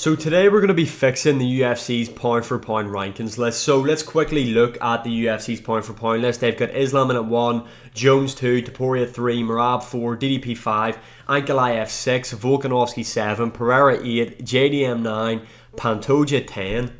So today we're going to be fixing the UFC's pound for pound rankings list. So let's quickly look at the UFC's pound for pound list. They've got Islam in at 1, Jones 2, Topuria 3, Morab 4, DDP 5, Ankalv 6, Vulcanowski 7, Pereira 8, JDM 9, Pantoja 10,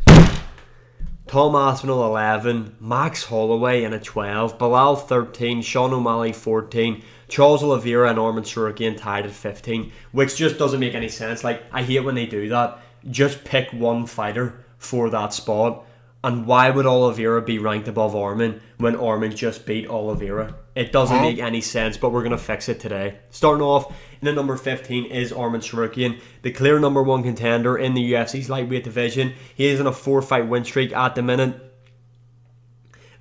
Tom Aspinall 11, Max Holloway in at 12, Bilal 13, Shawn Ali 14, Charles Oliveira and Arman Shookian tied at 15, which just doesn't make any sense. Like, I hate when they do that. Just pick one fighter for that spot. And why would Oliveira be ranked above Arman when Arman just beat Oliveira? It doesn't make any sense, but we're going to fix it today. Starting off in the number 15 is Arman Shookian, the clear number 1 contender in the UFC's lightweight division. He is on a 4-fight win streak at the minute,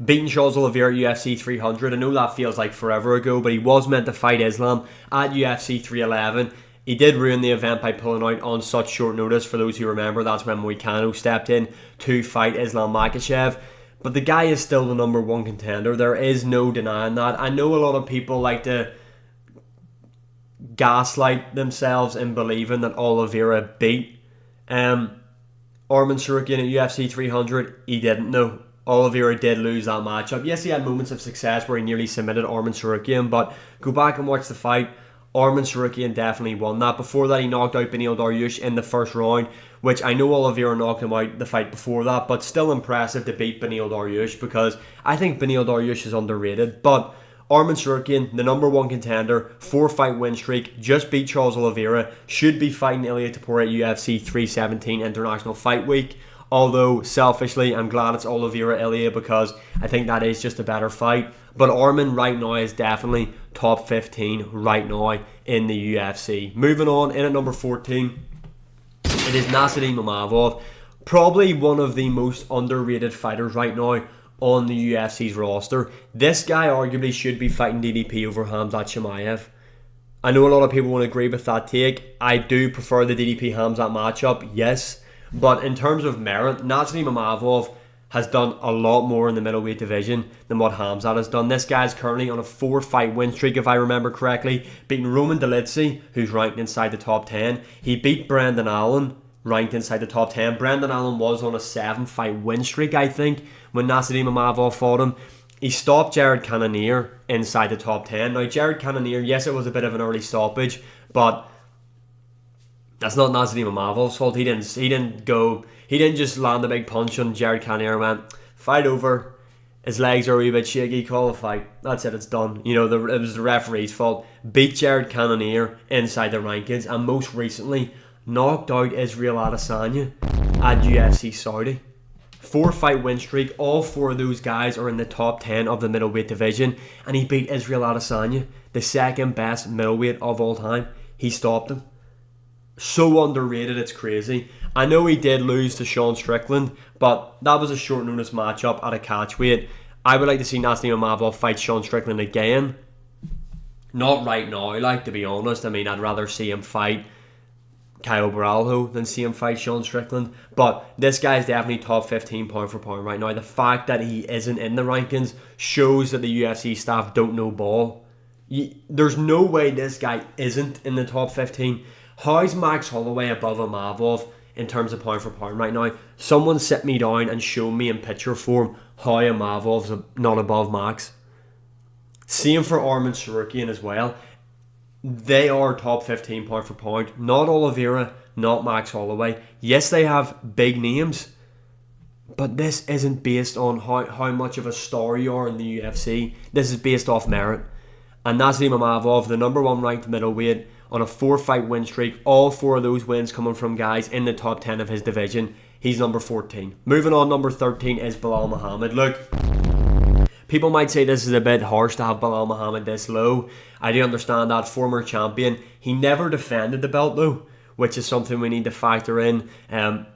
beating Charles Oliveira at UFC 300. I know that feels like forever ago, but he was meant to fight Islam at UFC 311. He did ruin the event by pulling out on such short notice. For those who remember, that's when Moicano stepped in to fight Islam Makhachev. But the guy is still the number 1 contender. There is no denying that. I know a lot of people like to gaslight themselves in believing that Oliveira beat Arman Shookian at UFC 300. He didn't, no. Oliveira did lose that matchup. Yes, he had moments of success where he nearly submitted Arman Shookian, but go back and watch the fight. Arman Shookian definitely won that. Before that, he knocked out Beneil Dariush in the first round, which I know Oliveira knocked him out the fight before that, but still impressive to beat Beneil Dariush, because I think Beneil Dariush is underrated. But Arman Shookian, the number 1 contender, 4-fight win streak, just beat Charles Oliveira, should be fighting Ilia at UFC 317 International Fight Week. Although, selfishly, I'm glad it's Oliveira Ilia, because I think that is just a better fight. But Arman right now is definitely top 15 right now in the UFC. Moving on, in at number 14, it is Nasim Maval. Probably one of the most underrated fighters right now on the UFC's roster. This guy arguably should be fighting DDP over Khamzat Chimaev. I know a lot of people won't agree with that take. I do prefer the DDP Khamzat matchup, yes. But in terms of merit, Nasim Maval has done a lot more in the middleweight division than what Khamzat has done. This guy is currently on a 4-fight win streak, if I remember correctly, beating Roman Dolidze, who's ranked inside the top 10. He beat Brendan Allen, ranked inside the top 10. Brendan Allen was on a 7-fight win streak, I think, when Nasim Maval fought him. He stopped Jared Cannonier inside the top 10. Now, Jared Cannonier, yes, it was a bit of an early stoppage, but that's not Nasim Maval's fault. He didn't just land a big punch on Jared Cannonier and went, fight over. His legs are a wee bit shaky, call a fight. That's it, it's done. You know, it was the referee's fault. Beat Jared Cannonier inside the rankings, and most recently knocked out Israel Adesanya at UFC Saudi. 4-fight win streak. All 4 of those guys are in the top 10 of the middleweight division, and he beat Israel Adesanya, the 2nd best middleweight of all time. He stopped him. So underrated, it's crazy. I know he did lose to Sean Strickland, but that was a short notice matchup at a catchweight. I would like to see Nasim Maval fight Sean Strickland again. Not right now, like, to be honest. I mean, I'd rather see him fight Kyle Baralho than see him fight Sean Strickland. But this guy's definitely top 15 pound for pound right now. The fact that he isn't in the rankings shows that the UFC staff don't know ball. There's no way this guy isn't in the top 15. How's Max Holloway above a Maval in terms of pound for pound right now? Someone sit me down and show me in picture form how a Maval's not above Max. Same for Arman Shookian as well. They are top 15 pound for pound. Not Oliveira, not Max Holloway. Yes, they have big names, but this isn't based on how much of a star you are in the UFC. This is based off merit. And Nasim Maval, the number 1 ranked middleweight, on a 4-fight win streak, all 4 of those wins coming from guys in the top 10 of his division. He's number 14. Moving on, number 13 is Bal Muhammad. Look, people might say this is a bit harsh to have Bal Muhammad this low. I do understand that. Former champion. He never defended the belt though, which is something we need to factor in.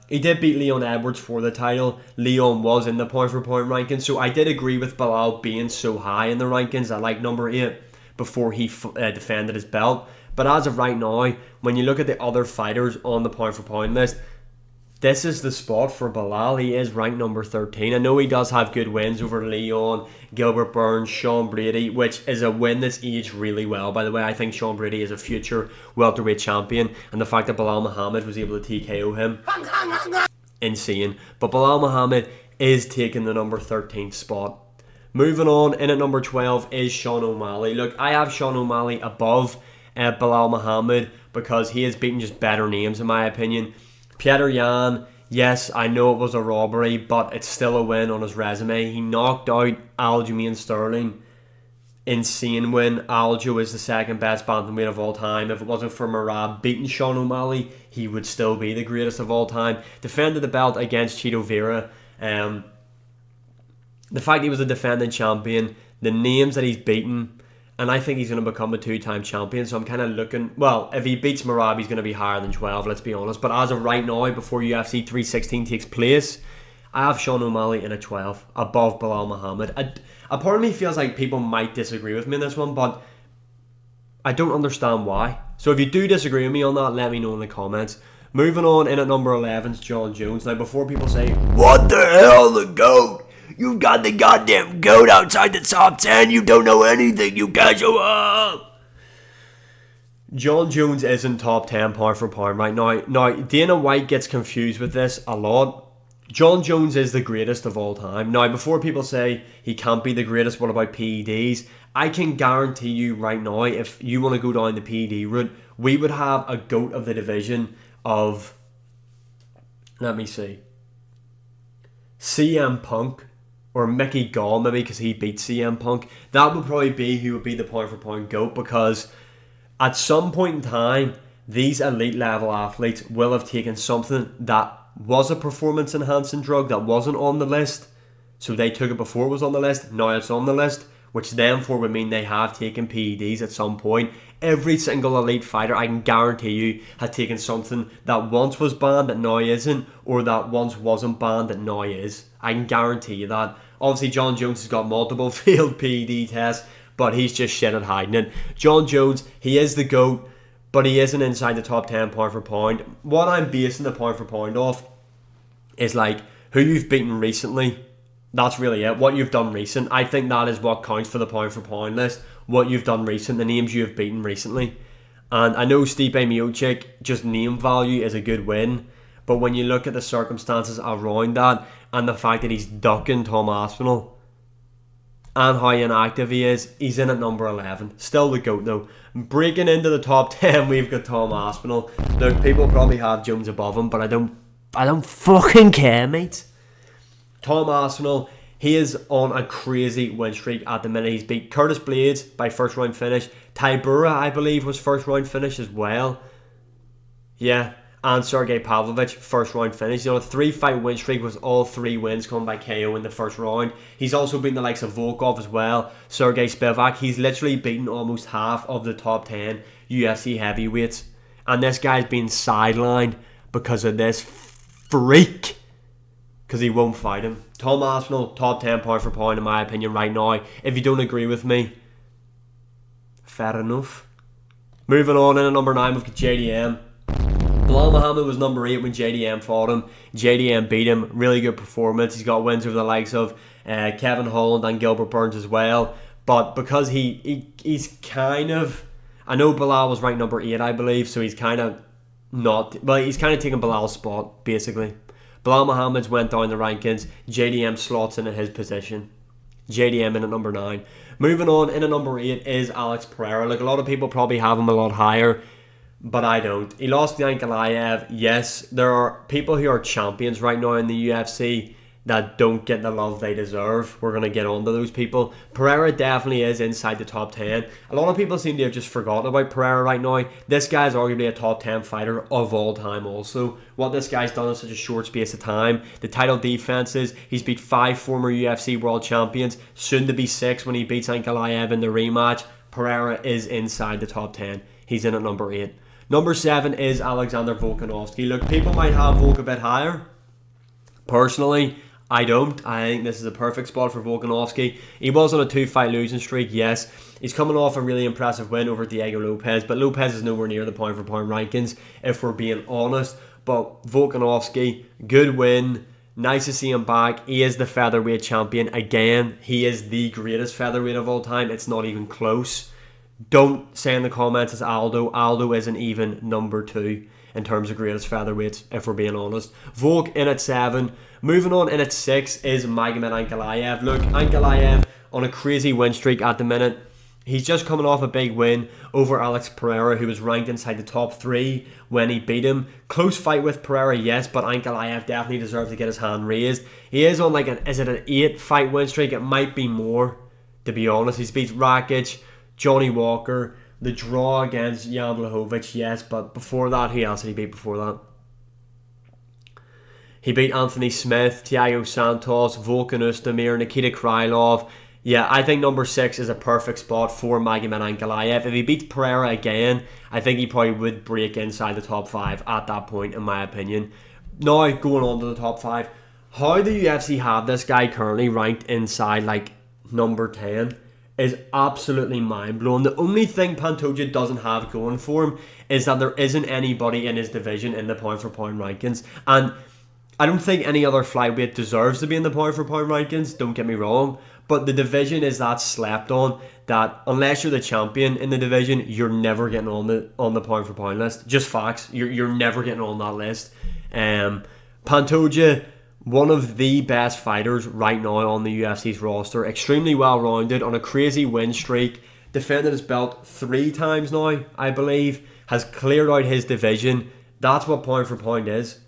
He did beat Leon Edwards for the title. Leon was in the pound for pound rankings, so I did agree with Bilal being so high in the rankings at like number 8 before he defended his belt. But as of right now, when you look at the other fighters on the pound for pound list, this is the spot for Belal. He is ranked number 13. I know he does have good wins over Leon, Gilbert Burns, Sean Brady, which is a win that's aged really well, by the way. I think Sean Brady is a future welterweight champion, and the fact that Bal Muhammad was able to TKO him, insane. But Bal Muhammad is taking the number 13th spot. Moving on, in at number 12 is Shawn O'Malley. Look, I have Shawn O'Malley above Bal Muhammad because he has beaten just better names, in my opinion. Petr Yan, yes, I know it was a robbery, but it's still a win on his resume. He knocked out Aljamain Sterling. Insane win. Aljo is the second best bantamweight of all time. If it wasn't for Morab beating Shawn O'Malley, he would still be the greatest of all time. Defended the belt against Chito Vera. The fact he was a defending champion, the names that he's beaten, and I think he's going to become a 2-time champion. So I'm kind of looking, well, if he beats Morab, he's going to be higher than 12, let's be honest. But as of right now, before UFC 316 takes place, I have Shawn O'Malley in a 12, above Bal Muhammad. A part of me feels like people might disagree with me on this one, but I don't understand why. So if you do disagree with me on that, let me know in the comments. Moving on, in at number 11 is Jon Jones. Now, before people say, what the hell, the GOAT? You've got the goddamn GOAT outside the top 10. You don't know anything. You casual up. Jon Jones isn't top 10 pound for pound right now. Now, Dana White gets confused with this a lot. Jon Jones is the greatest of all time. Now, before people say he can't be the greatest, what about PEDs? I can guarantee you right now, if you want to go down the PED route, we would have a GOAT of the division of, let me see, CM Punk or Mickey Gall, maybe, because he beat CM Punk. That would probably be who would be the pound for pound GOAT, because at some point in time, these elite level athletes will have taken something that was a performance enhancing drug that wasn't on the list. So they took it before it was on the list, now it's on the list, which therefore would mean they have taken PEDs at some point. Every single elite fighter, I can guarantee you, has taken something that once was banned that now isn't, or that once wasn't banned that now is. I can guarantee you that. Obviously, Jon Jones has got multiple failed PED tests, but he's just shit at hiding it. Jon Jones, he is the GOAT, but he isn't inside the top 10 pound for pound. What I'm basing the pound for pound off is like who you've beaten recently. That's really it. What you've done recent. I think that is what counts for the pound for pound list. What you've done recent, the names you have beaten recently. And I know Stipe Miocic, just name value is a good win, but when you look at the circumstances around that and the fact that he's ducking Tom Aspinall and how inactive he is, he's in at number 11. Still the GOAT though. Breaking into the top 10, we've got Tom Aspinall. Look, people probably have Jones above him, but I don't fucking care, mate. Tom Aspinall, he is on a crazy win streak at the minute. He's beat Curtis Blades by first round finish. Tybura, I believe, was first round finish as well. Yeah. And Sergey Pavlovich, first round finish. You know, a 3-fight win streak was all 3 wins coming by KO in the first round. He's also beaten the likes of Volkov as well. Sergey Spivak. He's literally beaten almost half of the top 10 UFC heavyweights. And this guy's been sidelined because of this freak. Because he won't fight him. Tom Aspinall, top 10 pound for pound in my opinion right now. If you don't agree with me, fair enough. Moving on, in at number 9 we've got JDM. Bal Muhammad was number 8 when JDM fought him. JDM beat him. Really good performance. He's got wins over the likes of Kevin Holland and Gilbert Burns as well. But because he's kind of, I know Belal was ranked number 8, I believe, so he's kind of not, well, he's kind of taking Belal's spot, basically. Bal Muhammad's went down the rankings. JDM slots in at his position. JDM in at number 9. Moving on, in at number 8 is Alex Pereira. Like, a lot of people probably have him a lot higher, but I don't. He lost to Ankalv. Yes, there are people who are champions right now in the UFC that don't get the love they deserve. We're going to get on to those people. Pereira definitely is inside the top 10. A lot of people seem to have just forgotten about Pereira right now. This guy's arguably a top 10 fighter of all time also. What this guy's done in such a short space of time. The title defenses, he's beat 5 former UFC world champions, soon to be 6 when he beats Ankalv in the rematch. Pereira is inside the top 10. He's in at number 8. Number 7 is Alexander Vulcanowski. Look, people might have Volk a bit higher. Personally, I don't. I think this is a perfect spot for Vulcanowski. He was on a 2-fight losing streak, yes. He's coming off a really impressive win over Diego Lopez, but Lopez is nowhere near the pound for pound rankings, if we're being honest. But Vulcanowski, good win. Nice to see him back. He is the featherweight champion again. He is the greatest featherweight of all time. It's not even close. Don't say in the comments it's Aldo. Aldo isn't even number 2 in terms of greatest featherweights, if we're being honest. Volk in at 7. Moving on in at 6 is Magomed Ankalaev. Look, Ankalaev on a crazy win streak at the minute. He's just coming off a big win over Alex Pereira, who was ranked inside the top 3 when he beat him. Close fight with Pereira, yes, but Ankalaev definitely deserves to get his hand raised. He is on like is it an 8 fight win streak? It might be more, to be honest. He's beat Rakic, Johnny Walker, the draw against Jan Blachowicz, yes, but before that, who else did he beat before that? He beat Anthony Smith, Thiago Santos, Volkan Oezdemir, Nikita Krylov. Yeah, I think number 6 is a perfect spot for Magomed Ankalaev. If he beats Pereira again, I think he probably would break inside the top 5 at that point, in my opinion. Now, going on to the top 5. How the UFC have this guy currently ranked inside, like, number 10 is absolutely mind-blowing. The only thing Pantoja doesn't have going for him is that there isn't anybody in his division in the pound-for-pound rankings. And I don't think any other flyweight deserves to be in the pound-for-pound rankings, don't get me wrong. But the division is that slept on that unless you're the champion in the division, you're never getting on the pound for pound list. Just facts. You're never getting on that list. Pantoja, one of the best fighters right now on the UFC's roster. Extremely well rounded on a crazy win streak. Defended his belt 3 times now, I believe. Has cleared out his division. That's what pound for pound is.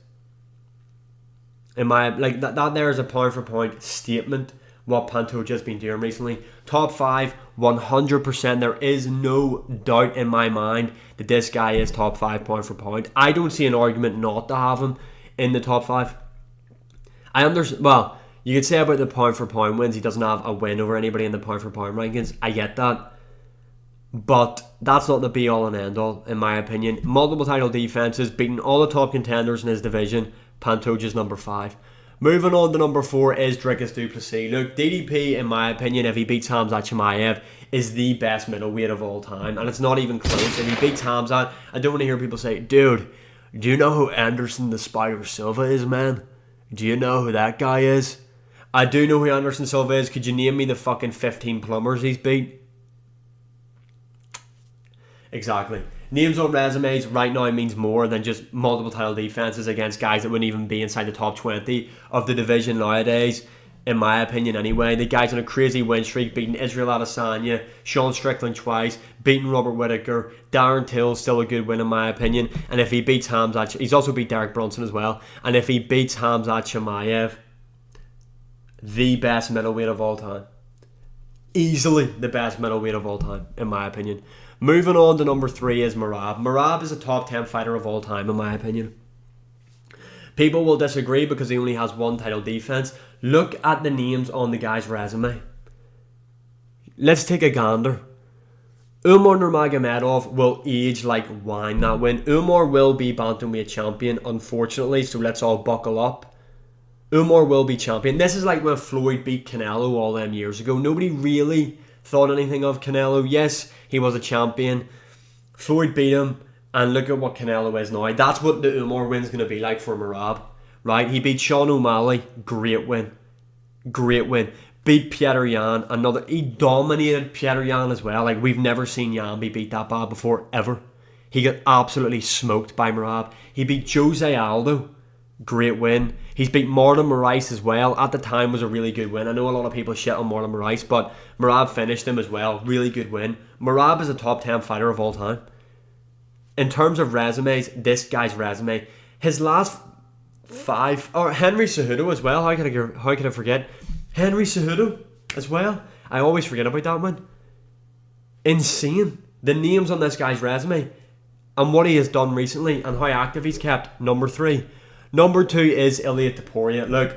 That there is a pound for pound statement. What Pantoja has been doing recently. Top 5, 100%. There is no doubt in my mind that this guy is top 5 pound for pound. I don't see an argument not to have him in the top 5. I understand. Well, you could say about the pound for pound wins, he doesn't have a win over anybody in the pound for pound rankings. I get that. But that's not the be all and end all, in my opinion. Multiple title defenses, beating all the top contenders in his division. Pantoja's number 5. Moving on to number 4 is Dricus du Plessis. Look, DDP, in my opinion, if he beats Khamzat Chimaev, is the best middleweight of all time. And it's not even close. If he beats Khamzat, I don't want to hear people say, dude, do you know who Anderson the Spider Silva is, man? Do you know who that guy is? I do know who Anderson Silva is. Could you name me the fucking 15 plumbers he's beat? Exactly. Names on resumes right now means more than just multiple title defenses against guys that wouldn't even be inside the top 20 of the division nowadays, in my opinion anyway. The guy's on a crazy win streak, beating Israel Adesanya, Sean Strickland twice, beating Robert Whittaker, Darren Till, still a good win in my opinion. And if he beats Khamzat, he's also beat Derek Brunson as well. And if he beats Khamzat Chimaev, the best middleweight of all time. Easily the best middleweight of all time, in my opinion. Moving on to number 3 is Morab. Morab is a top 10 fighter of all time, in my opinion. People will disagree because he only has 1 title defense. Look at the names on the guy's resume. Let's take a gander. Umar Nurmagomedov will age like wine that win. Umar will be bantamweight champion, unfortunately, so let's all buckle up. Umar will be champion. This is like when Floyd beat Canelo all them years ago. Nobody really thought anything of Canelo. Yes, he was a champion. Floyd beat him, and look at what Canelo is now. That's what the Umar win's going to be like for Morab, right? He beat Sean O'Malley, great win. Great win. Beat Petr Yan, another. He dominated Petr Yan as well. Like, we've never seen Yan be beat that bad before, ever. He got absolutely smoked by Morab. He beat Jose Aldo, great win. He's beat Marlon Moraes as well. At the time was a really good win. I know a lot of people shit on Marlon Moraes, but Morab finished him as well. Really good win. Morab is a top 10 fighter of all time. In terms of resumes, this guy's resume, his last 5, or Henry Cejudo as well. How could I forget? Henry Cejudo as well. I always forget about that one. Insane. The names on this guy's resume and what he has done recently and how active he's kept. Number 3. Number 2 is Ilia Topuria. Look,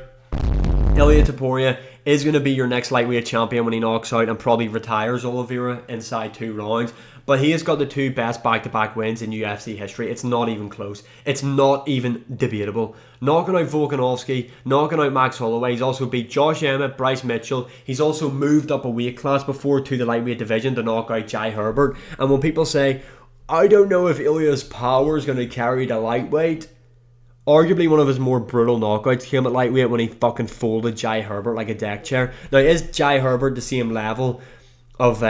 Ilia Topuria is going to be your next lightweight champion when he knocks out and probably retires Oliveira inside 2 rounds. But he has got the 2 best back-to-back wins in UFC history. It's not even close. It's not even debatable. Knocking out Vulcanowski, knocking out Max Holloway. He's also beat Josh Emmett, Bryce Mitchell. He's also moved up a weight class before to the lightweight division to knock out Jai Herbert. And when people say, I don't know if Ilia's power is going to carry the lightweight, Arguably one of his more brutal knockouts came at lightweight when he fucking folded Jai Herbert like a deck chair. Now, is Jai Herbert the same level of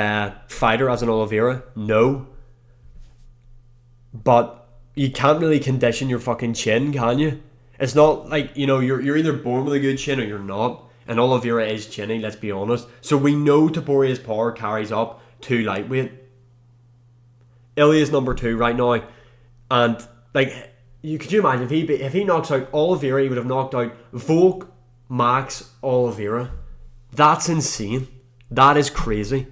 fighter as an Oliveira? No. But you can't really condition your fucking chin, can you? It's not like, you're either born with a good chin or you're not. And Oliveira is chinny, let's be honest. So we know Toporia's power carries up to lightweight. Ilia's number 2 right now. And, could you imagine if he knocks out Oliveira, he would have knocked out Volk, Max, Oliveira. That's insane. That is crazy.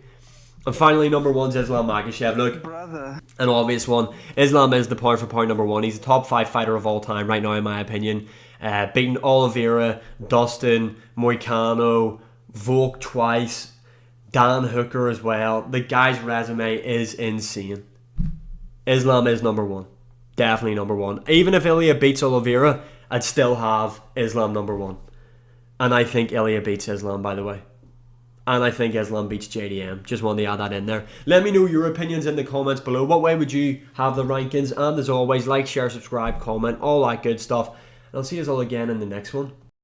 And finally, number 1's Islam Makhachev. Look, brother, an obvious one. Islam is the pound for pound number 1. He's the top 5 fighter of all time right now, in my opinion. Beating Oliveira, Dustin, Moicano, Volk twice, Dan Hooker as well. The guy's resume is insane. Islam is number 1. Definitely number 1. Even if Ilia beats Oliveira, I'd still have Islam number 1. And I think Ilia beats Islam, by the way. And I think Islam beats JDM. Just wanted to add that in there. Let me know your opinions in the comments below. What way would you have the rankings? And as always, like, share, subscribe, comment, all that good stuff. And I'll see you all again in the next one.